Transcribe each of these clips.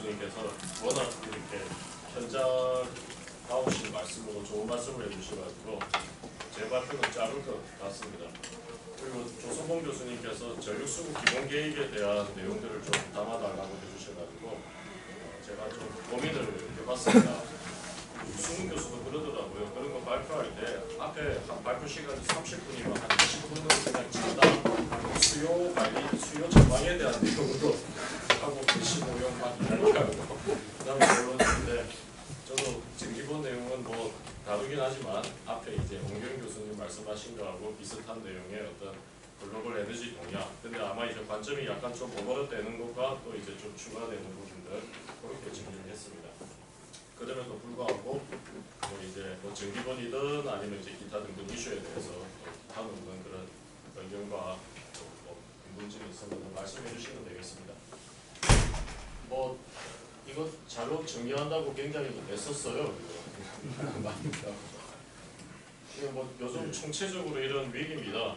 교수님께서 워낙 이렇게 현장다우신 말씀으로 좋은 말씀을 해주셔가지고 제 발표는 짧을 것 같습니다. 그리고 조성봉 교수님께서 전력수급 기본계획에 대한 내용들을 좀 담아달라고 해주셔가지고 제가 좀 고민을 해봤습니다. 유승훈 교수도 그러더라고요. 그런 거 발표할 때 앞에 한 발표 시간이 30분이면 한 20분은 그냥 자다 수요 관리, 수요 전망에 대한 내용으로 하고 글씨 모형만 이야기하고 그 다음에 결론인데 저도 지금 기본 내용은 뭐 다루긴 하지만 앞에 이제 홍경 교수님 말씀하신 거하고 비슷한 내용의 어떤 글로벌 에너지 동향 근데 아마 이제 관점이 약간 좀 오버랩되는 것과 또 이제 좀 추가되는 부분들 그렇게 정리했습니다. 그럼에도 불구하고 뭐 이제 뭐 정기본이든 아니면 이제 기타 등등 이슈에 대해서 하는 그런 의견과 뭐 궁금증이 있으면 말씀해 주시면 되겠습니다. 뭐 이거 잘로 정리한다고 굉장히 애썼어요. 이거 뭐 요즘 총체적으로 이런 위기입니다.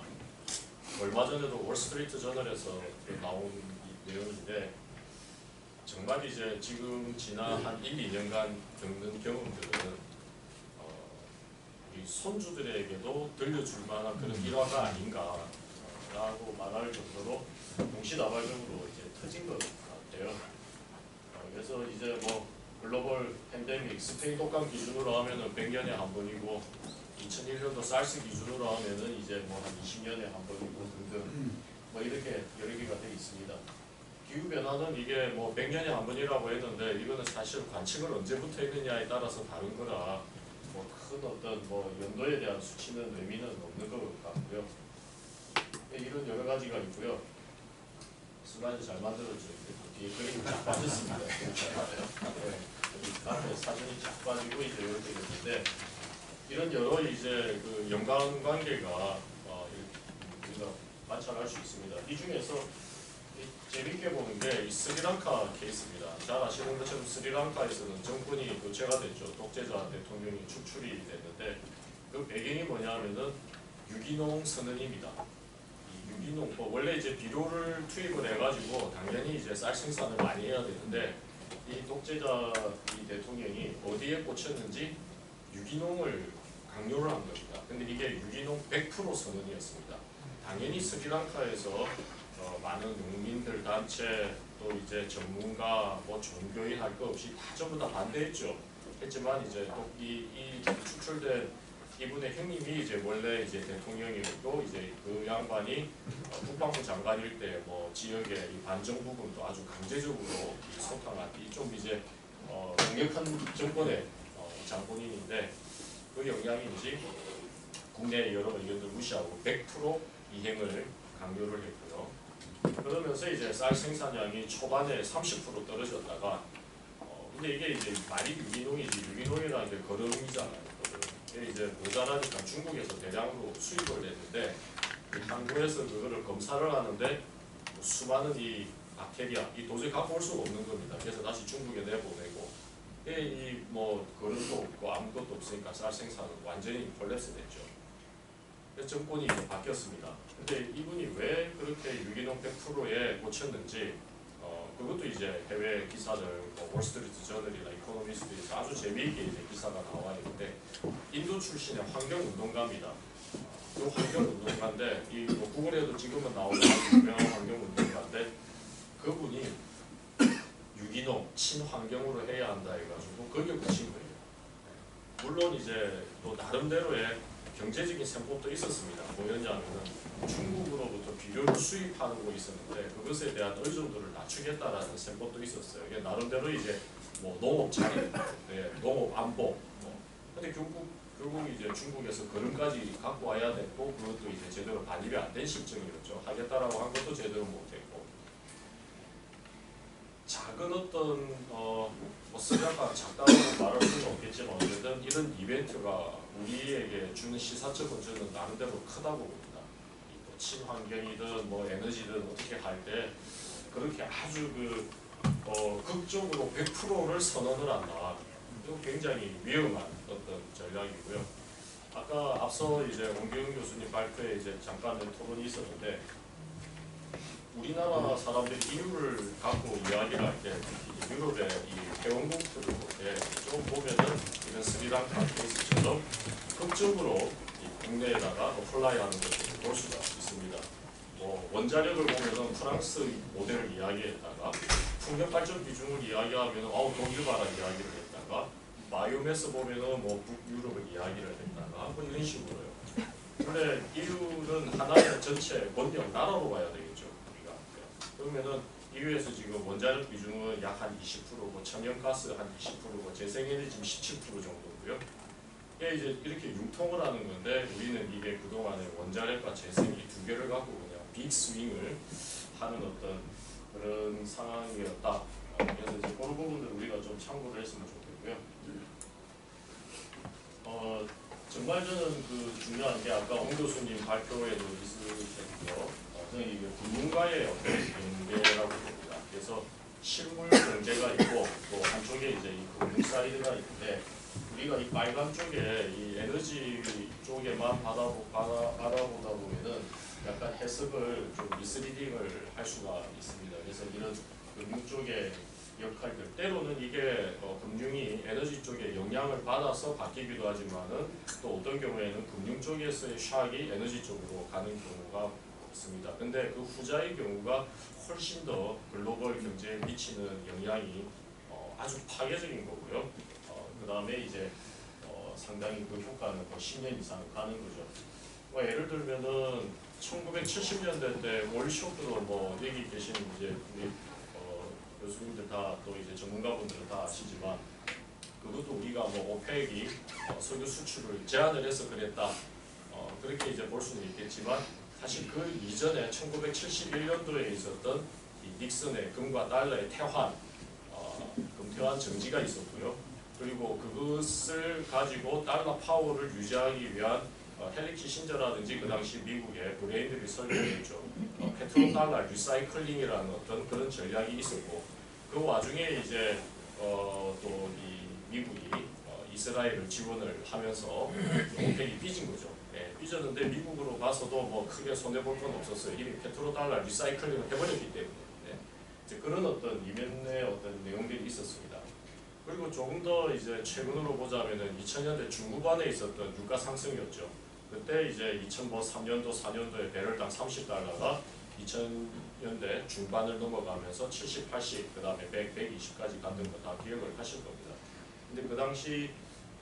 얼마 전에도 월스트리트 저널에서 나온 내용인데 정말 이제 지금 지난 한 1, 2년간 겪는 경험들은 우리 손주들에게도 들려줄 만한 그런 일화가 아닌가라고 말할 정도로 동시다발적으로 이제 터진 것 같아요. 그래서 이제 뭐 글로벌 팬데믹 스페인 독감 기준으로 하면은 100년에 한 번이고 2001년도 사르스 기준으로 하면은 이제 뭐 한 20년에 한 번이고 등등 뭐 이렇게 여러 개가 되어 있습니다. 기후변화는 이게 뭐 100년에 한 번이라고 했는데 이거는 사실 관측을 언제부터 했느냐에 따라서 다른 거라 뭐 큰 어떤 뭐 연도에 대한 수치는 의미는 없는 것 같고요. 이런 여러 가지가 있고요. 슬라이드 잘 만들어졌는데 뒤에 그림이 쫙 빠졌습니다. 앞에 사진이 쫙 빠지고 이제 이렇게 됐는데 이런 여러 이제 그 연관관계가 우리가 관찰할 수 있습니다. 이 중에서 재밌게 보는 게 이 스리랑카 케이스입니다. 잘 아시는 것처럼 스리랑카에서는 정권이 교체가 됐죠. 독재자 대통령이 축출이 됐는데 그 배경이 뭐냐면은 유기농 선언입니다. 이 유기농 원래 이제 비료를 투입을 해가지고 당연히 이제 쌀 생산을 많이 해야 되는데 이 독재자 이 대통령이 어디에 꽂혔는지 유기농을 강요를 한 겁니다. 근데 이게 유기농 100% 선언이었습니다. 당연히 스리랑카에서 많은 농민들 단체 또 이제 전문가 뭐 종교인 할 거 없이 다 전부 다 반대했죠. 했지만 이제 또 이 추출된 이분의 형님이 이제 원래 이제 대통령이었고 이제 그 양반이 국방부 장관일 때 뭐 지역의 이 반정부군도 아주 강제적으로 소탕한 이 좀 이제 강력한 정권의 장본인인데 그 영향인지 국내 여러 의견들 무시하고 100% 이행을 강요를 했고요. 그러면서 이제 쌀 생산량이 초반에 30% 떨어졌다가 근데 이게 이제 말이 유기농이지 유기농이라는 게 거름이잖아요. 이게 이제 모자라니까 중국에서 대량으로 수입을 했는데 한국에서 그거를 검사를 하는데 수많은 이 박테리아 이 도저히 갖고 올 수가 없는 겁니다. 그래서 다시 중국에 내보내고 이 뭐 거름도 없고 아무것도 없으니까 쌀 생산은 완전히 콜랩스 됐죠. 그래서 정권이 이제 바뀌었습니다. 근데 이분이 왜 그렇게 유기농 100%에 꽂혔는지 그것도 이제 해외 기사들, 월스트리트 저널이나 이코노미스트에서 아주 재미있게 이제 기사가 나와 있는데 인도 출신의 환경운동가입니다. 그 환경운동가인데 이 뭐 구글에도 지금은 나오는 유명한 환경운동가인데 그분이 유기농 친환경으로 해야 한다 해가지고 거기에 꽂힌 거예요. 물론 이제 또 나름대로의 경제적인 셈법도 있었습니다. 뭐였냐면은 중국으로부터 비료를 수입하는 거 있었는데 그것에 대한 의존도를 낮추겠다라는 셈법도 있었어요. 이게 나름대로 이제 뭐 농업 자립, 농업 안보. 근데 결국 이제 중국에서 그런까지 갖고 와야 됐고 그것도 이제 제대로 반입이 안 된 실정이었죠. 하겠다라고 한 것도 제대로 못했고. 작은 어떤 뭐 스리랑카 작다고 말할 수는 없겠지만 어쨌든 이런 이벤트가 우리에게 주는 시사적은 저는 나름대로 크다고 봅니다. 또 친환경이든 뭐 에너지든 어떻게 할 때 그렇게 아주 극적으로 100%를 선언을 한다. 이거 굉장히 위험한 어떤 전략이고요. 아까 앞서 이제 원기훈 교수님 발표에 이제 잠깐 토론이 있었는데 우리나라 사람들이 이유를 갖고 이야기를 할 때, 특히 유럽의 이 회원국들을 볼 때 좀 보면은 이런 스리랑카 케이스처럼 극적으로 이 국내에다가 어플라이하는 것을 볼 수가 있습니다. 뭐 원자력을 보면은 프랑스 모델을 이야기했다가 풍력 발전 비중을 이야기하면 독일바라 이야기를 했다가 바이오매스 보면은 뭐 북유럽을 이야기를 했다가 뭐 이런 식으로요. 원래 EU는 하나의 전체 원령 나라로 봐야 되겠죠. 우리가. 그러면은 EU에서 지금 원자력 비중은 약 한 20%고 천연가스 한 20%고 재생에너지 17% 정도고요. 이게 이제 이렇게 융통을 하는 건데 우리는 이게 그동안에 원자력과 재생이 두 개를 갖고 그냥 빅 스윙을 하는 어떤 그런 상황이었다. 그래서 이제 그런 부분들 우리가 좀 참고를 했으면 좋겠고요. 정말 저는 그 중요한 게 아까 옹 교수님 발표에도 있으셨죠. 저는 이게 금융가의 어떤 경계라고 봅니다. 그래서 실물 경제가 있고 또 한쪽에 이제 이 금융 사이드가 있는데 우리가 이 빨간 쪽에 이 에너지 쪽에만 바라보다 보면은 약간 해석을 좀 미스리딩을 할 수가 있습니다. 그래서 이런 금융 쪽의 역할들 때로는 이게 금융이 에너지 쪽에 영향을 받아서 바뀌기도 하지만은 또 어떤 경우에는 금융 쪽에서의 샥이 에너지 쪽으로 가는 경우가 있습니다. 근데 그 후자의 경우가 훨씬 더 글로벌 경제에 미치는 영향이 아주 파괴적인 거고요. 그 다음에 이제 상당히 그 효과는 10년 이상 가는 거죠. 예를 들면은 1970년대 때 월쇼크도 뭐 여기 계신 이제 우리 교수님들 다 또 이제 전문가분들은 다 아시지만 그것도 우리가 뭐 오펙이 석유 수출을 제한을 해서 그랬다. 그렇게 이제 볼 수는 있겠지만 사실 그 이전에 1971년도에 있었던 이 닉슨의 금과 달러의 퇴환, 금퇴환 정지가 있었고요. 그리고 그것을 가지고 달러 파워를 유지하기 위한 헨리 키신저라든지 그 당시 미국의 브레인들이 설명했죠. 페트로달러 리사이클링이라는 어떤 그런 전략이 있었고 그 와중에 이제 또 이 미국이 이스라엘을 지원을 하면서 오펙이 삐진 거죠. 삐졌는데 미국으로 봐서도 뭐 크게 손해볼 건 없었어요. 이미 페트로달러 리사이클링을 해버렸기 때문에. 이제 그런 어떤 이면의 어떤 내용들이 있었습니다. 그리고 조금 더 이제 최근으로 보자면은 2000년대 중후반에 있었던 유가 상승이었죠. 그때 이제 2003년도 4년도에 배럴당 30달러가 2000년대 중반을 넘어가면서 70, 80, 그 다음에 100, 120까지 갔던 거 다 기억을 하실 겁니다. 근데 그 당시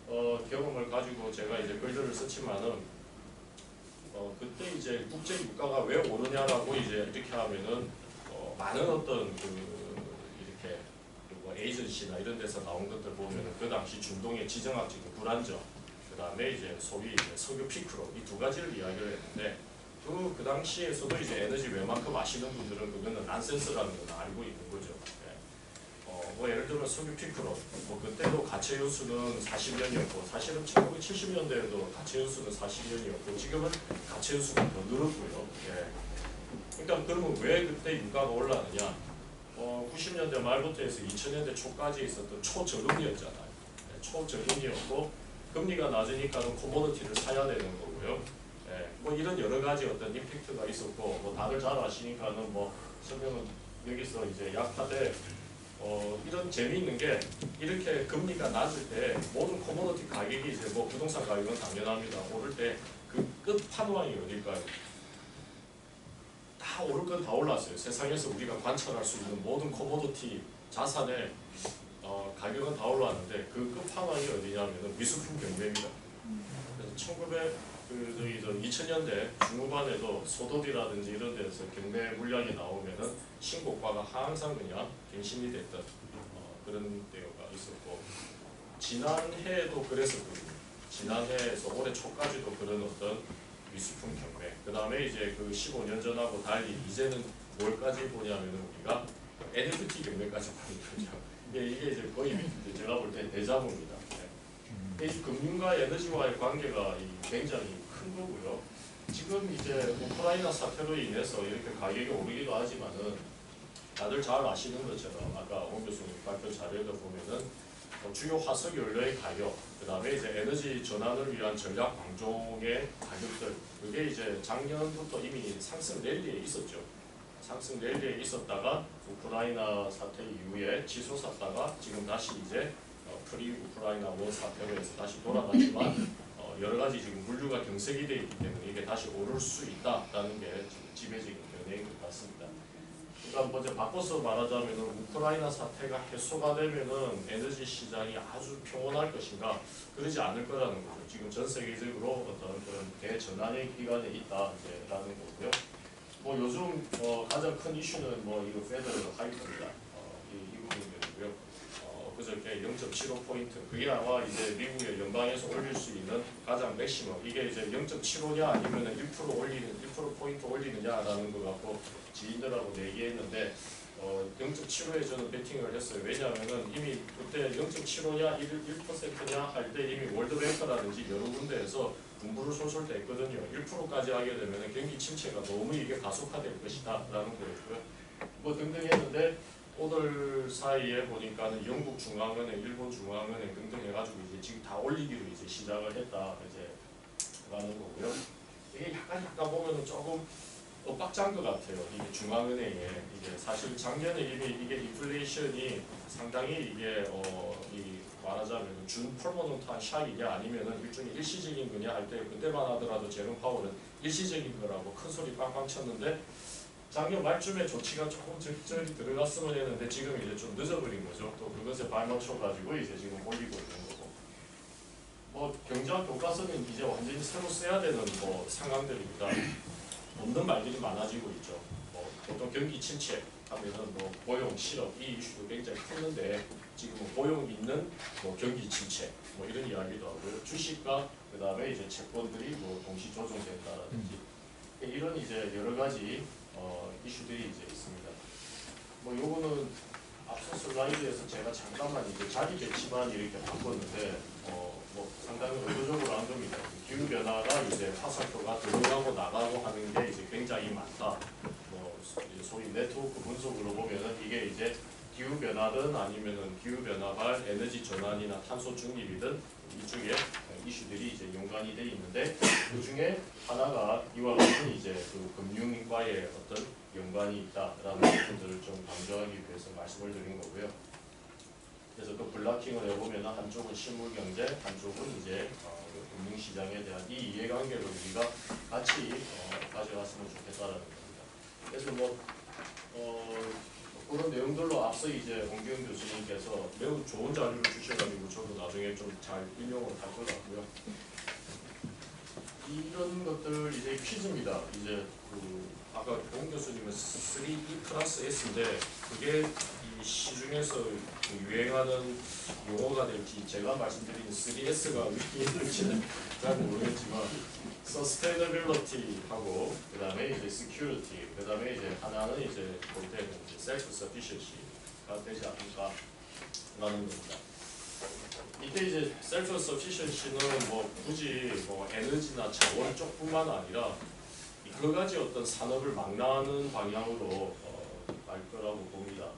경험을 가지고 제가 이제 글들을 썼지만은 그때 이제 국제 유가가 왜 오르냐라고 이제 이렇게 하면은 많은 어떤 이렇게 뭐 에이전시나 이런 데서 나온 것들 보면은 그 당시 중동의 지정학적인 불안정, 그 다음에 이제 소위 이제 석유 피크로 이 두 가지를 이야기를 했는데 그 당시에서도 이제 에너지 웬만큼 아시는 분들은 그거는 난센스라는 걸 알고 있는 거죠. 뭐 예를 들면 석유 피크로 뭐 그때도 가채 연수는 40년이었고 사실은 1970년대에도 가채 연수는 40년이었고 지금은 가채 연수가 더 늘었고요. 그러니까 그러면 왜 그때 유가가 올랐느냐? 90년대 말부터 해서 2000년대 초까지 있었던 초저금리였잖아요. 초저금리였고 금리가 낮으니까는 코모디티를 사야 되는 거고요. 뭐 이런 여러 가지 어떤 임팩트가 있었고 뭐 다들 잘 아시니까는 뭐 설명은 여기서 이제 약하되 이런 재미있는 게 이렇게 금리가 낮을 때 모든 코모디티 가격이 이제 뭐 부동산 가격은 당연합니다. 오를 때 그 끝판왕이 어딜까요? 다 오를 건 다 올랐어요. 세상에서 우리가 관찰할 수 있는 모든 코모디티 자산의 가격은 다 올랐는데 그 끝판왕이 어디냐면은 미술품 경매입니다. 그래서 2000년대 중후반에도 소도비라든지 이런 데서 경매 물량이 나오면은 신고가가 항상 그냥 갱신이 됐던 그런 때가 있었고 지난해에도 그랬었거든요. 지난해에서 올해 초까지도 그런 어떤 미술품 경매. 그 다음에 이제 그 15년 전하고 달리 이제는 뭘까지 보냐면은 우리가 NFT 경매까지 보는 거죠. 이게 이제 거의 제가 볼 때 대자보입니다. 이 금융과 에너지와의 관계가 굉장히 큰 거고요. 지금 이제 우크라이나 사태로 인해서 이렇게 가격이 오르기도 하지만은 다들 잘 아시는 것처럼 아까 옹 교수님 발표 자료에도 보면은 주요 화석 연료의 가격, 그 다음에 이제 에너지 전환을 위한 전략 방종의 가격들, 그게 이제 작년부터 이미 상승 랠리에 있었죠. 상승 랠리에 있었다가 우크라이나 사태 이후에 치솟았다가 지금 다시 이제 프리 우크라이나 원 사태로 해서 다시 돌아가지만 여러 가지 지금 물류가 경색이 되어 있기 때문에 이게 다시 오를 수 있다라는 게 지금 지배적인 견해인 것 같습니다. 그러니까 먼저 바꿔서 말하자면 우크라이나 사태가 해소가 되면은 에너지 시장이 아주 평온할 것인가? 그러지 않을 거라는 거죠. 지금 전 세계적으로 어떤 그런 대전환의 기간에 있다라는 거고요. 뭐 요즘 가장 큰 이슈는 뭐 이거 페더럴 하이퍼입니다. 이 부분들이고요. 그저께 0.75포인트 그게 아마 이제 미국의 연방에서 올릴 수 있는 가장 맥시멈 이게 이제 0.75냐 아니면 1% 올리는 1%포인트 올리느냐라는 거 갖고 지인들하고 얘기했는데 0.75에 저는 베팅을 했어요. 왜냐하면은 이미 그때 0.75냐 1%냐 할 때 이미 월드뱅크라든지 여러 군데에서 분부를 솔솔 냈거든요. 1%까지 하게 되면 경기 침체가 너무 이게 가속화될 것이다 라는 거였고요. 뭐 등등 했는데 오늘 사이에 보니까는 영국 중앙은행, 일본 중앙은행 등등 해가지고 이제 지금 다 올리기로 이제 시작을 했다 이제 라는 거고요. 이게 약간 보면은 조금 엇박자인 것 같아요. 이게 중앙은행에 이게 사실 작년에 이미 이게 인플레이션이 상당히 이게 이 말하자면 준 퍼머넌트한 샥이냐 아니면은 일종의 일시적인 거냐 할 때 그때만 하더라도 제롬 파월은 일시적인 거라고 큰 소리 빵빵 쳤는데. 작년 말쯤에 조치가 조금 적절히 들어갔으면 했는데 지금 이제 좀 늦어버린 거죠. 또 그것에 발맞춰가지고 이제 지금 올리고 있는 거고. 뭐 경제학 교과서는 이제 완전히 새로 써야 되는 뭐 상황들입니다. 없는 말들이 많아지고 있죠. 뭐 보통 경기 침체 하면은 뭐 고용, 실업 이 이슈도 굉장히 컸는데 지금은 고용 있는 뭐 경기 침체 뭐 이런 이야기도 하고요. 주식과 그 다음에 이제 채권들이 뭐 동시 조정된다라든지 이런 이제 여러 가지 이슈들이 이제 있습니다. 뭐 요거는 앞서 슬라이드에서 제가 잠깐만 이제 자기 배치만 이렇게 바꿨는데 뭐 상당히 의도적으로 한 겁니다. 기후 변화가 이제 화살표가 들어가고 나가고 하는 게 이제 굉장히 많다. 뭐 소위 네트워크 분석으로 보면은 이게 이제 기후 변화든 아니면은 기후 변화발 에너지 전환이나 탄소 중립이든 이쪽에 이슈들이 이제 연관이 돼 있는데 그 중에 하나가 이와 같은 이제 그 금융과의 어떤 연관이 있다라는 부분들을 좀 강조하기 위해서 말씀을 드린 거고요. 그래서 그 블락킹을 해보면 한쪽은 실물 경제, 한쪽은 이제 금융시장에 대한 이 이해관계를 우리가 같이 가져갔으면 좋겠다라는 겁니다. 그래서 뭐 그런 내용들로 앞서 이제 홍기영 교수님께서 매우 좋은 자료를 주셔가지고 저도 나중에 좀 잘 인용을 할 것 같고요. 이런 것들 이제 퀴즈입니다. 이제 그 아까 홍 교수님은 3E 플러스 S인데 그게 이 시중에서 유행하는 용어가 될지 제가 말씀드린 3S가 유행될지는 잘 모르겠지만 Sustainability하고 그 다음에 이제 Security 그 다음에 이제 하나는 이제 볼 때는 Self-Sufficiency가 되지 않을까 라는 겁니다. 이때 이제 Self-Sufficiency는 뭐 굳이 뭐 에너지나 자원 쪽뿐만 아니라 여러 가지 어떤 산업을 망라하는 방향으로 갈 거라고 봅니다.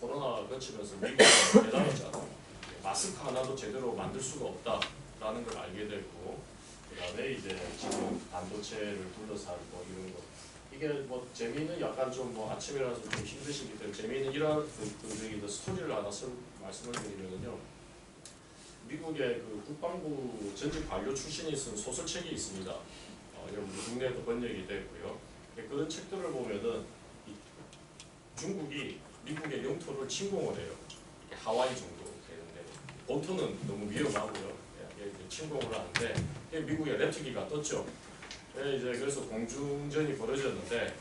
코로나 거치면서 미국이 깨달았잖아요. 마스크 하나도 제대로 만들 수가 없다라는 걸 알게 되고 그 다음에 이제 지금 반도체를 둘러싼 뭐 이런 거 이게 뭐 재미있는 약간 좀 뭐 아침이라서 좀 힘드시기 때문에 재미있는 이런 그 스토리를 하나 말씀을 드리면요. 미국의 그 국방부 전직 관료 출신이 쓴 소설책이 있습니다. 여러분 국내에도 번역이 됐고요. 그런 책들을 보면은 중국이 미국의 영토를 침공을 해요. 하와이 정도 되는데 본토는 너무 위험하고요. 침공을 하는데 미국의 레트기가 떴죠. 이제 그래서 공중전이 벌어졌는데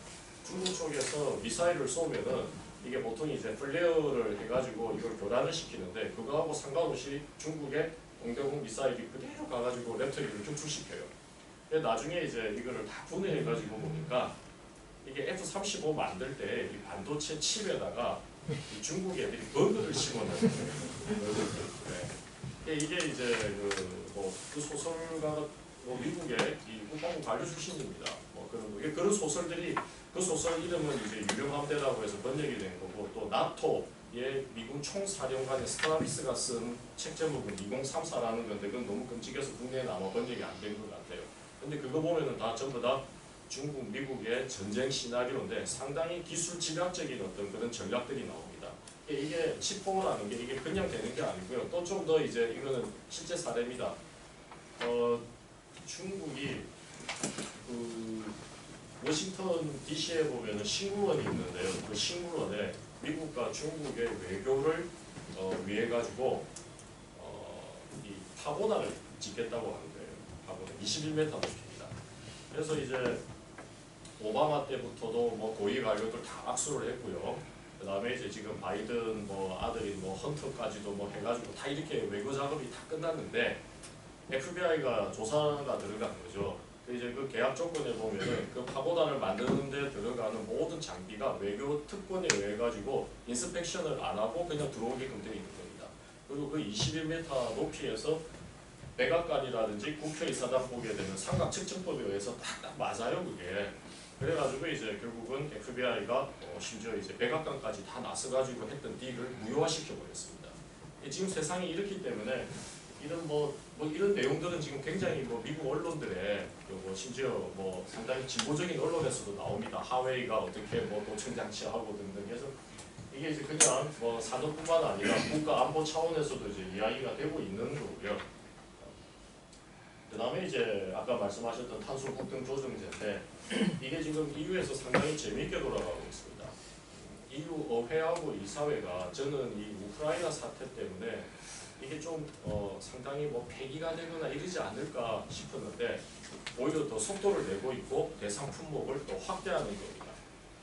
중국 쪽에서 미사일을 쏘면은 이게 보통 이제 플레어를 해가지고 이걸 교란을 시키는데 그거하고 상관없이 중국의 공대공 미사일이 그대로 가가지고 레트기를 격추시켜요. 나중에 이제 이거를 다 분해해가지고 보니까 이게 F-35 만들 때 이 반도체 칩에다가 이 중국 애들이 버그를 심어놓은 거예요. 네. 이게 이제 그 소설가 미국의 이 국방부 관료 출신입니다. 뭐 그런 소설들이 그 소설 이름은 이제 유령함대라고 해서 번역이 된 거고 또 나토의 미군 총사령관의 스트라비스가 쓴 책 제목은 2034라는 건데 그건 너무 끔찍해서 국내에는 아마 번역이 안 된 것 같아요. 근데 그거 보면은 다 전부 다 중국, 미국의 전쟁 시나리오인데 상당히 기술 집약적인 어떤 그런 전략들이 나옵니다. 이게 치포라는 게 이게 그냥 되는 게 아니고요. 또 좀 더 이제 이거는 실제 사례입니다. 중국이 그 워싱턴 DC에 보면은 신구원이 있는데요. 그 신구원에 미국과 중국의 외교를 위해 가지고 이 파고다를 짓겠다고 하는 거예요. 파고다 21m 높이입니다. 그래서 이제 오바마 때부터도 뭐 고위 관료들 다 악수를 했고요. 그 다음에 이제 지금 바이든 뭐 아들인 뭐 헌터까지도 뭐 해가지고 다 이렇게 외교 작업이 다 끝났는데 FBI가 조사가 들어간 거죠. 이제 그 계약 조건에 보면은 그 파고다를 만드는 데 들어가는 모든 장비가 외교 특권에 의해 가지고 인스펙션을 안 하고 그냥 들어오게끔 되어 있는 겁니다. 그리고 그 21m 높이에서 백악관이라든지 국회의사당 보게 되면 삼각 측정법에 의해서 딱 맞아요, 그게. 그래가지고 이제 결국은 FBI가 심지어 이제 백악관까지 다 나서가지고 했던 딜을 무효화시켜 버렸습니다. 지금 세상이 이렇기 때문에 이런 뭐 이런 내용들은 지금 굉장히 뭐 미국 언론들의 뭐 심지어 뭐 상당히 진보적인 언론에서도 나옵니다. 하웨이가 어떻게 뭐 도청 장치하고 등등 해서 이게 이제 그냥 뭐 산업뿐만 아니라 국가 안보 차원에서도 이제 이야기가 되고 있는 거고요. 그 다음에 이제 아까 말씀하셨던 탄소 급등 조정제인데 이게 지금 EU에서 상당히 재미있게 돌아가고 있습니다. EU 의회하고 이사회가 저는 이 우크라이나 사태 때문에 이게 좀 상당히 뭐 폐기가 되거나 이러지 않을까 싶었는데 오히려 더 속도를 내고 있고 대상 품목을 또 확대하는 겁니다.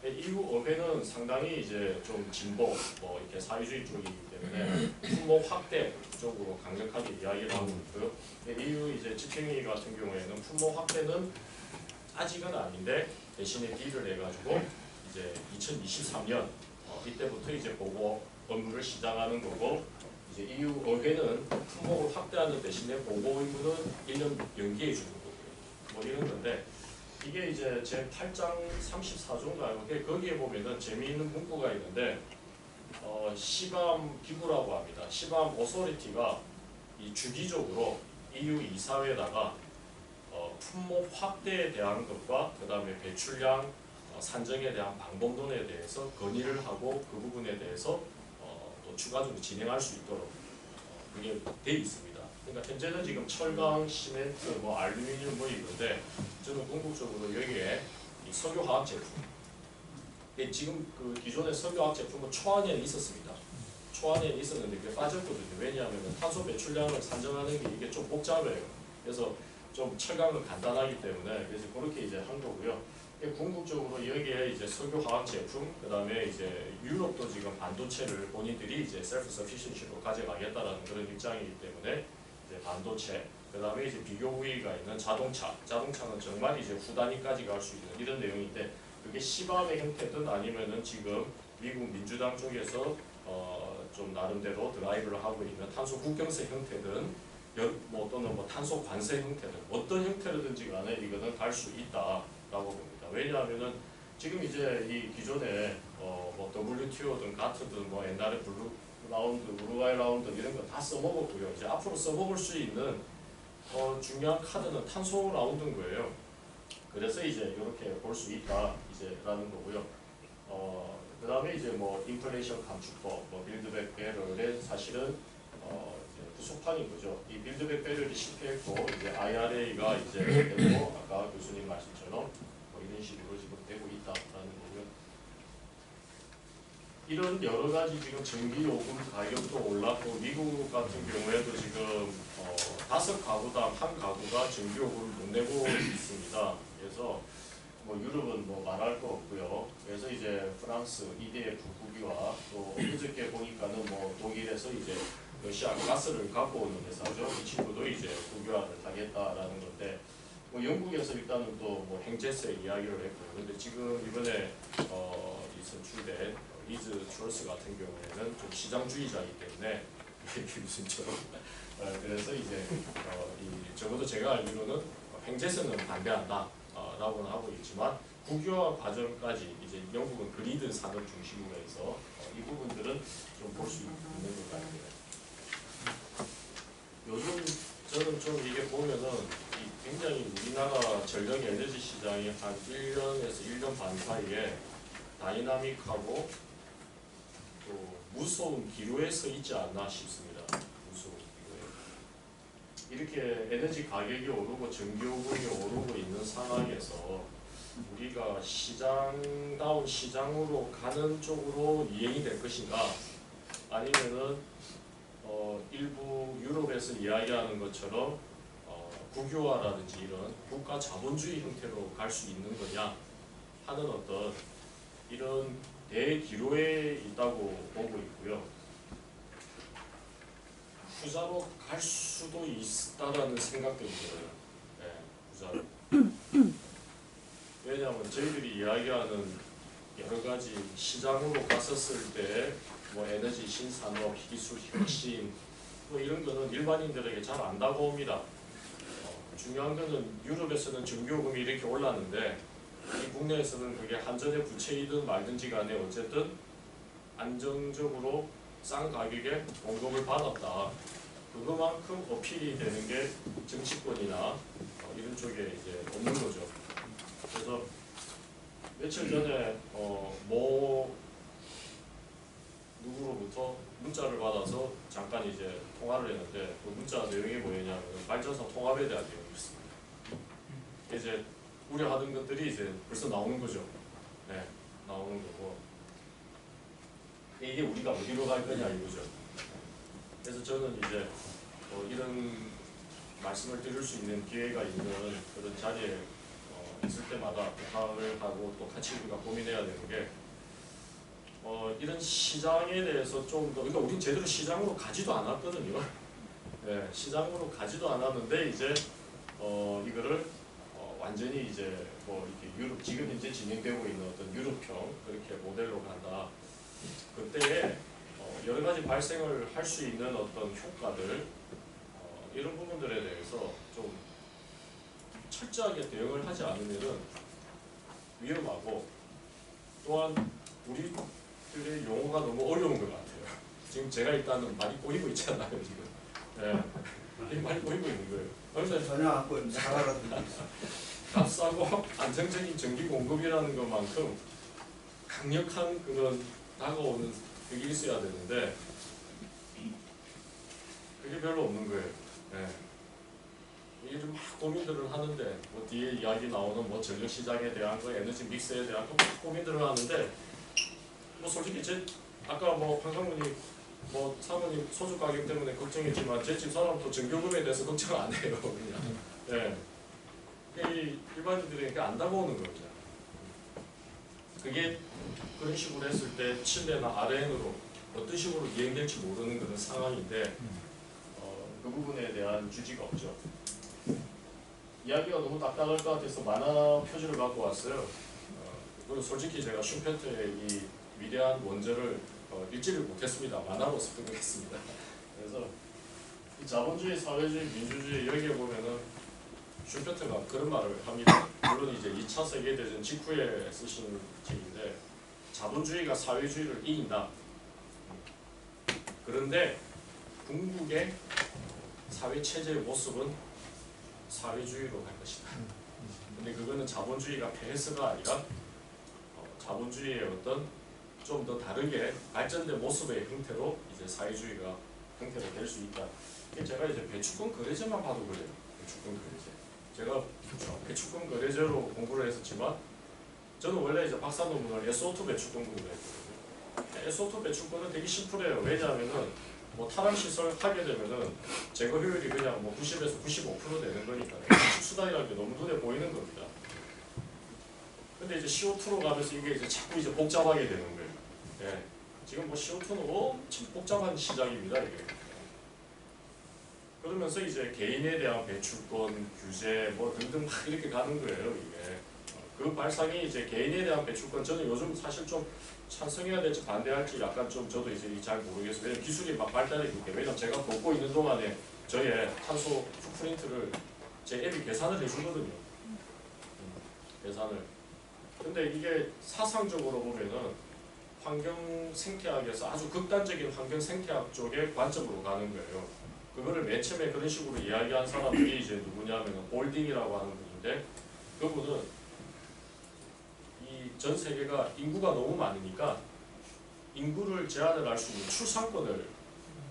EU 의회는 상당히 이제 좀 진보 뭐 이렇게 사회주의 쪽이기 때문에 품목 확대 쪽으로 강력하게 이야기를 하고 있고요. EU 이제 집행위 같은 경우에는 품목 확대는 아직은 아닌데 대신에 딜을 해가지고 이제 2023년 이때부터 이제 보고 업무를 시작하는 거고 이제 EU 의회는 품목을 확대하는 대신에 보고 의무는 1년 연기해 주는 거고요. 뭐 이런 건데 이게 이제 제 8장 34조인가요? 거기에 보면은 재미있는 문구가 있는데 시밤 기구라고 합니다. 시밤 오소리티가 이 주기적으로 EU 이사회에다가 품목 확대에 대한 것과 그 다음에 배출량 산정에 대한 방법론에 대해서 건의를 하고 그 부분에 대해서 또 추가적으로 진행할 수 있도록 그게 돼 있습니다. 그러니까 현재는 지금 철강, 시멘트, 뭐 알루미늄 뭐 이런데 저는 궁극적으로 여기에 이 석유화학 제품 지금 그 기존의 석유화학 제품은 초안에는 있었습니다. 초안에는 있었는데 그게 빠졌거든요. 왜냐하면 탄소 배출량을 산정하는 게 이게 좀 복잡해요. 그래서 좀 철강은 간단하기 때문에 그래서 그렇게 이제 한 거고요. 궁극적으로 여기에 이제 석유화학 제품, 그 다음에 이제 유럽도 지금 반도체를 본인들이 이제 셀프 서피션시로 가져가겠다라는 그런 입장이기 때문에 이제 반도체, 그 다음에 이제 비교 우위가 있는 자동차는 정말 이제 후 단위까지 갈 수 있는 이런 내용인데 그게 시밤의 형태든 아니면은 지금 미국 민주당 쪽에서 좀 나름대로 드라이브를 하고 있는 탄소 국경세 형태든 뭐 또는 뭐 탄소 관세 형태든 어떤 형태로든지 간에 이거는 갈 수 있다라고 봅니다. 왜냐하면은 지금 이제 이 기존에 뭐 WTO든 가트든 뭐 옛날에 블루 라운드, 우루과이 라운드 이런 거 다 써먹었고요. 이제 앞으로 써먹을 수 있는 중요한 카드는 탄소 라운드인 거예요. 그래서 이제 이렇게 볼 수 있다 이제라는 거고요. 그 다음에 이제 뭐 인플레이션 감축법, 뭐 빌드백 배럴의 사실은 이제 부속판인 거죠. 이 빌드백 배럴이 실패했고 이제 IRA가 이제 되고 아까 교수님 말씀처럼 뭐 이런 식으로 지금 되고 있다라는 거고요. 이런 여러 가지 지금 전기요금 가격도 올랐고 미국 같은 경우에도 지금 5가구당 1가구가 전기요금을 못 내고 있습니다. 그래서 뭐 유럽은 뭐 말할 거 없고요. 그래서 이제 프랑스 EDF 국유화 또 어저께 보니까는 뭐 독일에서 이제 러시아 가스를 갖고 오는 회사죠. 이 친구도 이제 국유화를 하겠다라는 건데 뭐 영국에서 일단은 또 뭐 행제세 이야기를 했고요. 근데 지금 이번에 이 선출된 리즈 트러스 같은 경우에는 좀 시장주의자이기 때문에 이게 무슨 처럼 그래서 이제 적어도 제가 알기로는 행제세는 반대한다. 라고는 하고 있지만 국유화 과정까지 이제 영국은 그리드 산업 중심으로 해서 이 부분들은 좀 볼 수 있는 것 같아요. 요즘 저는 좀 이게 보면은 굉장히 우리나라 전력 에너지 시장이 한 1년에서 1년 반 사이에 다이나믹하고 또 무서운 기로에 서 있지 않나 싶습니다. 무서운 기로에. 이렇게 에너지 가격이 오르고 전기요금이 오르고 있는 상황에서 우리가 시장다운 시장으로 가는 쪽으로 이행이 될 것인가, 아니면은 일부 유럽에서 이야기하는 것처럼 국유화라든지 이런 국가 자본주의 형태로 갈 수 있는 거냐 하는 어떤 이런 대기로에 있다고 보고 있고요. 후자로 갈 수도 있다라는 생각들이 들어요. 네, 후자로. 왜냐하면 저희들이 이야기하는 여러 가지 시장으로 갔었을 때 뭐 에너지 신산업, 기술 혁신 뭐 이런 거는 일반인들에게 잘 안다고 봅니다. 중요한 거는 유럽에서는 전기요금이 이렇게 올랐는데 이 국내에서는 그게 한전의 부채이든 말든지 간에 어쨌든 안정적으로 싼 가격에 공급을 받았다. 그거만큼 어필이 되는 게 정치권이나 이런 쪽에 이제 없는 거죠. 그래서 며칠 전에 누구로부터 문자를 받아서 잠깐 이제 통화를 했는데 그 문자 내용이 뭐였냐면 발전소 통합에 대한 내용이었습니다. 이제 우려하던 것들이 이제 벌써 나오는 거죠. 네, 나오는 거고 이게 우리가 어디로 갈 거냐 이거죠. 그래서 저는 이제 이런 말씀을 드릴 수 있는 기회가 있는 그런 자리에 있을 때마다 부탁을 하고 또 같이 우리가 고민해야 되는 게 이런 시장에 대해서 좀 더, 그러니까 우린 제대로 시장으로 가지도 않았거든요. 네, 시장으로 가지도 않았는데 이제 이거를 완전히 이제 뭐 이렇게 유럽 지금 현재 진행되고 있는 어떤 유럽형 그렇게 모델로 간다. 그때에 여러 가지 발생을 할 수 있는 어떤 효과들 이런 부분들에 대해서 좀 철저하게 대응을 하지 않으면은 위험하고 또한 우리들의 용어가 너무 어려운 것 같아요. 지금 제가 일단은 많이 꼬이고 있잖아요 지금. 네, 많이 꼬이고 있는 거예요. 그래서 전혀 안 보입니다. 잘 알아듣고 있어요. 값싸고 안정적인 전기 공급이라는 것만큼 강력한 그런 다가오는 그게 있어야 되는데 그게 별로 없는 거예요. 네. 이게 좀 막 고민들을 하는데 뭐 뒤에 이야기 나오는 뭐 전력 시장에 대한 거, 에너지 믹스에 대한 거 고민들을 하는데 뭐 솔직히 아까 뭐 황상무님 뭐 사모님 소주 가격 때문에 걱정했지만 제 집 사람도 전기요금에 대해서 걱정 안 해요 그냥. 네. 이 일반인들이 그게 안 다가오는 거죠. 그게 그런 식으로 했을 때 칠레나 RN으로 어떤 식으로 이행될지 모르는 그런 상황인데 그 부분에 대한 주지가 없죠. 이야기가 너무 딱딱할 것 같아서 만화 표지를 갖고 왔어요. 그리고 솔직히 제가 슈페르트의 이 위대한 원저를 읽지를 못했습니다. 만화로 습득했습니다. 그래서 이 자본주의, 사회주의, 민주주의 여기에 보면은 슈페르트가 그런 말을 합니다. 물론 이제 2차 세계대전 직후에 쓰신 책인데 자본주의가 사회주의를 이긴다. 그런데 궁극의 사회체제의 모습은 사회주의로 갈 것이다. 근데 그거는 자본주의가 패해서가 아니라 자본주의의 어떤 좀 더 다르게 발전된 모습의 형태로 이제 사회주의가 형태로 될 수 있다. 제가 이제 배추권 거래제만 봐도 그래요. 배추권 거래제. 제가 배추권 거래제로 공부를 했었지만 저는 원래 이제 박사 논문을 SO2 배추권 공부를 했거든요. SO2 배추권은 되게 심플해요. 왜냐하면은 뭐 탈환 시설 하게 되면은 제거 효율이 그냥 뭐 90에서 95% 되는 거니까 수단이라는 게 너무 눈에 보이는 겁니다. 근데 이제 CO2로 가면서 이게 이제 자꾸 이제 복잡하게 되는 거예요. 예. 지금 뭐 CO2는 엄청 복잡한 시장입니다, 이게. 그러면서 이제 개인에 대한 배출권, 규제 뭐 등등 막 이렇게 가는 거예요, 이게. 그 발상이 이제 개인에 대한 배출권, 저는 요즘 사실 좀 찬성해야 될지 반대할지 약간 좀 저도 이제 잘 모르겠어요. 왜냐면 기술이 막 발달해 있기 때문에. 왜냐면 제가 걷고 있는 동안에 저의 탄소 풋프린트를 제 앱이 계산을 해주거든요. 계산을. 근데 이게 사상적으로 보면은 환경 생태학에서 아주 극단적인 환경 생태학 쪽의 관점으로 가는 거예요. 그거를 맨 처음에 그런 식으로 이야기한 사람들이 이제 누구냐면 볼딩이라고 하는 분인데 그분은 이 전 세계가 인구가 너무 많으니까 인구를 제한을 할 수 있는 출산권을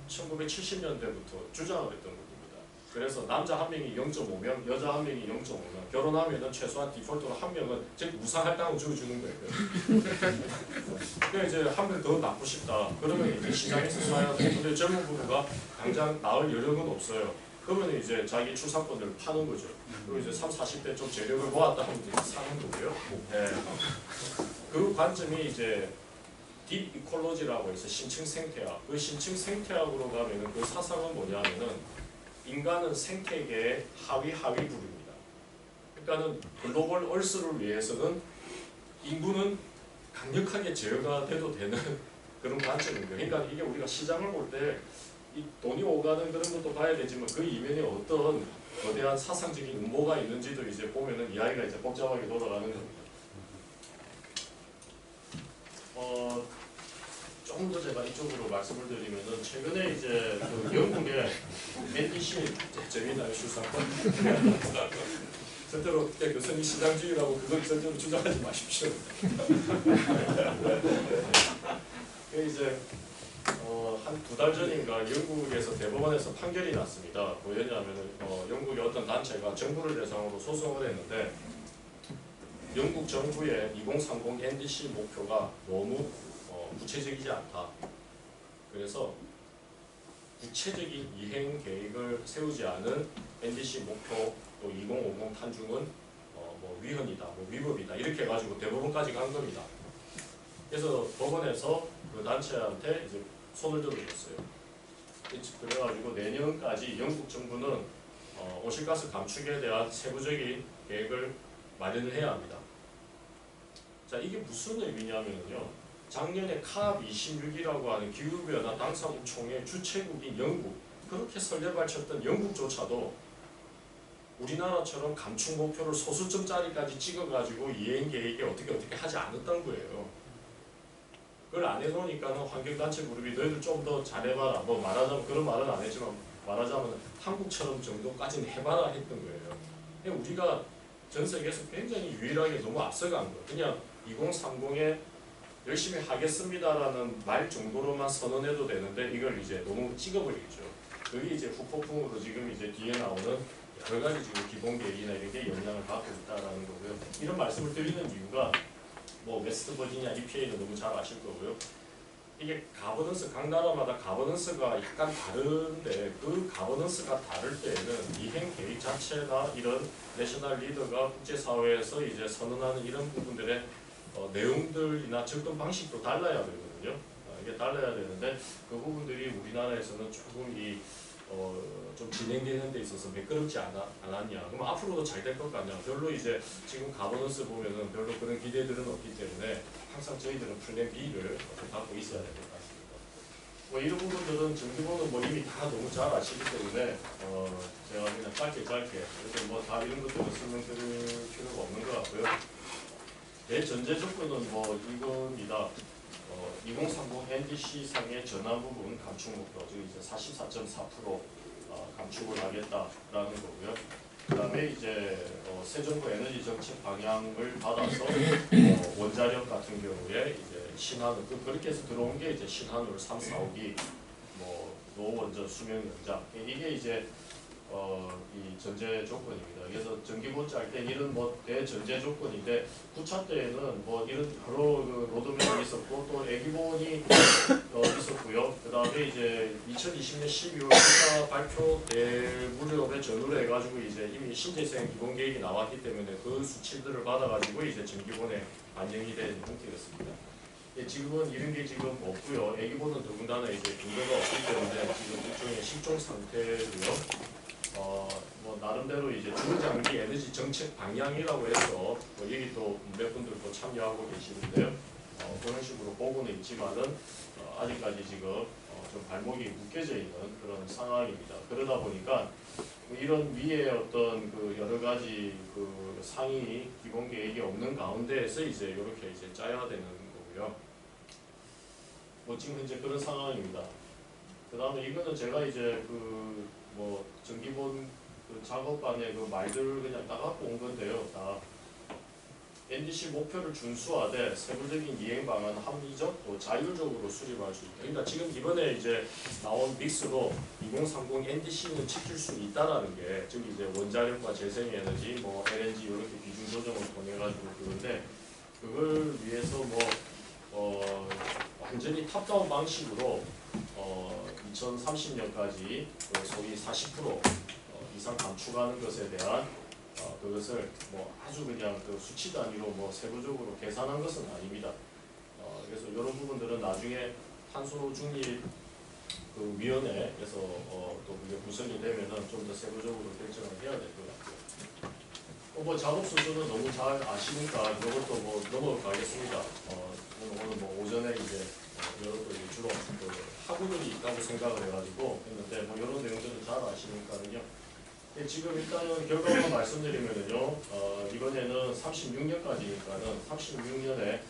1970년대부터 주장을 했던 겁니다. 그래서 남자 한 명이 0.5명, 여자 한 명이 0.5명, 결혼하면은 최소한 디폴트로 한 명은 즉 무상할당을 주어주는 거예요. 그러니까 이제 한 명 더 낳고 싶다. 그러면 이제 시장에서 사야 돼. 근데 젊은 부부가 당장 낳을 여력은 없어요. 그러면 이제 자기 출산권을 파는 거죠. 그리고 이제 30, 40대 좀 재력을 모았다 하면 이제 사는 거고요. 네. 그 관점이 이제 딥 이콜로지라고 해서 신층 생태학. 그 신층 생태학으로 가면은 그 사상은 뭐냐면은 인간은 생태계의 하위 부류입니다. 그러니까는 글로벌 얼스를 위해서는 인구는 강력하게 제어가 돼도 되는 그런 관점인 거예요. 그러니까 이게 우리가 시장을 볼 때 이 돈이 오가는 그런 것도 봐야 되지만 그 이면에 어떤 거대한 사상적인 음모가 있는지도 이제 보면은 이야기가 이제 복잡하게 돌아가는 겁니다. 조금 더 제가 이쪽으로 말씀을 드리면은 최근에 이제 그 영국의 NBC 재미나요 출산권 절대로 교수님 시장주의라고 그걸 절대로 주장하지 마십시오. 이제 한 2달 전인가 영국에서 대법원에서 판결이 났습니다. 왜냐하면 영국의 어떤 단체가 정부를 대상으로 소송을 했는데 영국 정부의 2030 NDC 목표가 너무 구체적이지 않다. 그래서 구체적인 이행 계획을 세우지 않은 NDC 목표 또 2050 탄중은 뭐 위헌이다, 뭐 위법이다 이렇게 해가지고 대법원까지 간 겁니다. 그래서 법원에서 그 단체한테 이제 손을 들어줬어요. 그래가지고 내년까지 영국 정부는 온실가스 감축에 대한 세부적인 계획을 마련을 해야 합니다. 자, 이게 무슨 의미냐면요. 작년에 캅26이라고 하는 기후변화 당사국 총회 주최국인 영국, 그렇게 설레발쳤던 영국조차도 우리나라처럼 감축 목표를 소수점짜리까지 찍어가지고 이행 계획에 어떻게 하지 않았던 거예요. 그걸 안 해놓으니까는 환경단체 그룹이 너희들 좀 더 잘해봐라. 뭐 말하자면 그런 말은 안 했지만 말하자면 한국처럼 정도까지는 해봐라 했던 거예요. 그냥 우리가 전 세계에서 굉장히 유일하게 너무 앞서간 거예요. 그냥 2030에 열심히 하겠습니다라는 말 정도로만 선언해도 되는데 이걸 이제 너무 찍어버리겠죠. 그게 이제 후폭풍으로 지금 이제 뒤에 나오는 여러 가지 지금 기본 계획이나 이런 게 영향을 받고 있다라는 거고요. 이런 말씀을 드리는 이유가 뭐 웨스트 버지니아 EPA는 너무 잘 아실 거고요. 이게 가버넌스, 각 나라마다 가버넌스가 약간 다른데 그 가버넌스가 다를 때에는 이행 계획 자체나 이런 내셔널 리더가 국제사회에서 이제 선언하는 이런 부분들의 내용들이나 접근 방식도 달라야 되거든요. 이게 달라야 되는데 그 부분들이 우리나라에서는 조금 좀 진행되는 데 있어서 매끄럽지 않았냐. 그럼 앞으로도 잘 될 것 같냐. 별로 이제 지금 가버넌스 보면은 별로 그런 기대들은 없기 때문에 항상 저희들은 플랜 B를 갖고 있어야 될 것 같습니다. 뭐 이런 부분들은 정기보는 뭐 이미 다 너무 잘 아시기 때문에 제가 그냥 짧게 이렇게 뭐 다 이런 것들을 설명드릴 필요가 없는 것 같고요. 대전제 조건은 뭐 이겁니다. 2030 NDC 상의 전환 부분 감축 목표, 즉 이제 44.4% 감축을 하겠다라는 거고요. 그다음에 이제 새 정부 에너지 정책 방향을 받아서 원자력 같은 경우에 이제 신한울 그렇게 해서 들어온 게 이제 신한울 3, 4, 5기 뭐 노원전 수명 연장 이게 이제 이 전제 조건입니다. 그래서 전기보드 짤 때 이런 뭐 대전제 조건인데 9차 때에는 뭐 이런 여러 그 로드맵이 있었고 또 애기본이 있었고요. 그 다음에 이제 2020년 12월 9차 발표될 무렵에 전후를 해가지고 이제 이미 신재생 기본 계획이 나왔기 때문에 그 수치들을 받아가지고 이제 전기본에 반영이 된 형태였습니다. 지금은 이런 게 지금 없고요. 애기본은 더군다나 이제 근거가 없기 때문에 지금 일종의 실종 상태고요. 뭐 나름대로 이제 중장기 에너지 정책 방향이라고 해서 뭐 여기 또 몇 분들 또 참여하고 계시는데요. 그런 식으로 보고는 있지만은 아직까지 지금 좀 발목이 묶여져 있는 그런 상황입니다. 그러다 보니까 뭐 이런 위에 어떤 그 여러 가지 그 상위 기본 계획이 없는 가운데에서 이제 이렇게 이제 짜야 되는 거고요. 뭐 지금 현재 그런 상황입니다. 그 다음에 이거는 제가 이제 그 뭐 전기본 그 작업반의 그 말들을 그냥 다 갖고 온 건데요. 다 NDC 목표를 준수하되 세부적인 이행 방안 합리적 또 자율적으로 수립할 수 있다. 그러니까 지금 이번에 이제 나온 믹스로 2030 NDC는 지킬 수 있다라는 게 즉 이제 원자력과 재생에너지 뭐 LNG 이렇게 비중 조정을 통해 가지고 그런데 그걸 위해서 완전히 탑다운 방식으로 2030년까지 소위 40% 이상 감축하는 것에 대한 그것을 아주 그냥 그 수치 단위로 세부적으로 계산한 것은 아닙니다. 그래서 이런 부분들은 나중에 탄소 중립 그 위원회에서 또 그게 구성이 되면은 좀 더 세부적으로 결정을 해야 될 것 같고요. 작업 수준은 너무 잘 아시니까 이것도 넘어가겠습니다. 오늘 오전에 이제 이것도 이제 주로 그 학우들이 있다고 생각을 해가지고 했는데 이런 내용들은 잘 아시니까는요. 지금 일단은 결과만 말씀드리면은요, 이번에는 36년까지니까는 36년에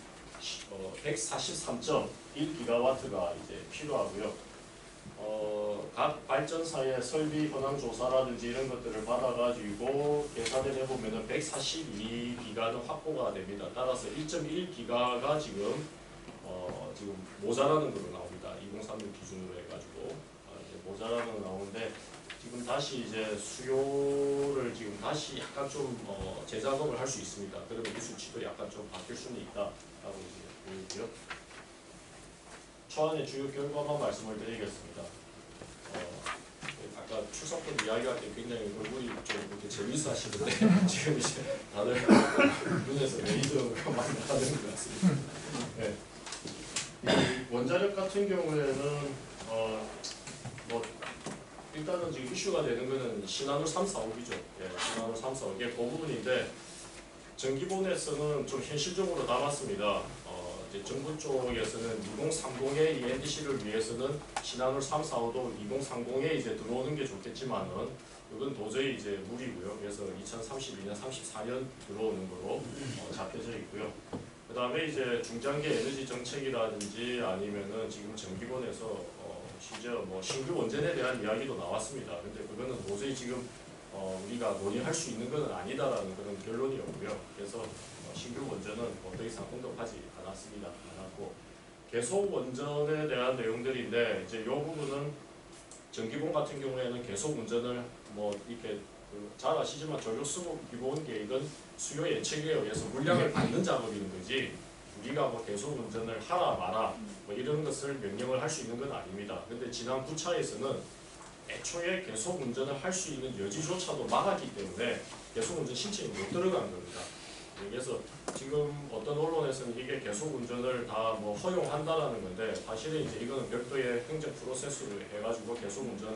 143.1기가와트가 이제 필요하고요. 각 발전사의 설비 현황 조사라든지 이런 것들을 받아가지고 계산을 해보면은 142기가는 확보가 됩니다. 따라서 1.1기가가 지금 모자라는 걸로 나옵니다. 2036 기준으로 해가지고 이제 모자라는 거 나오는데. 지금 다시 이제 수요를 지금 다시 약간 좀 재작업을 할 수 있습니다. 그러면 이 수치도 약간 좀 바뀔 수는 있다라고 이제 보이고요. 초안의 주요 결과만 말씀을 드리겠습니다. 아까 출석 때 이야기할 때 굉장히 얼굴이 좀 이렇게 재밌어 하시는데 지금 이제 다들 눈에서 레이저가 많이 나는 것 같습니다. 네. 이 원자력 같은 경우에는 일단은 지금 이슈가 되는 거는 신한울 3, 4, 5이죠. 예, 신한울 3, 4, 5. 이게 그 부분인데 전기본에서는 좀 현실적으로 남았습니다. 이제 정부 쪽에서는 2030의 이 NDC를 위해서는 신한울 3, 4, 5도 2030에 이제 들어오는 게 좋겠지만은 이건 도저히 이제 무리고요. 그래서 2032년, 34년 들어오는 거로 잡혀져 있고요. 그 다음에 이제 중장기 에너지 정책이라든지 아니면은 지금 전기본에서 심지어 신규 원전에 대한 이야기도 나왔습니다. 근데 그거는 도저히 지금 우리가 논의할 수 있는 것은 아니다라는 그런 결론이었고요. 그래서 신규 원전은 더 이상 언급하지 않았고 계속 원전에 대한 내용들인데 이제 이 부분은 전기본 같은 경우에는 계속 원전을 이렇게 잘 아시지만 전력수급 기본 계획은 수요 예측에 의해서 물량을 받는 작업인 거지. 우리가 계속 운전을 하라 마라 이런 것을 명령을 할 수 있는 건 아닙니다. 근데 지난 9차에서는 애초에 계속 운전을 할 수 있는 여지조차도 막았기 때문에 계속 운전 신청이 못 들어간 겁니다. 그래서 지금 어떤 언론에서는 이게 계속 운전을 다 허용한다라는 건데 사실은 이제 이거는 별도의 행정 프로세스로 해가지고 계속 운전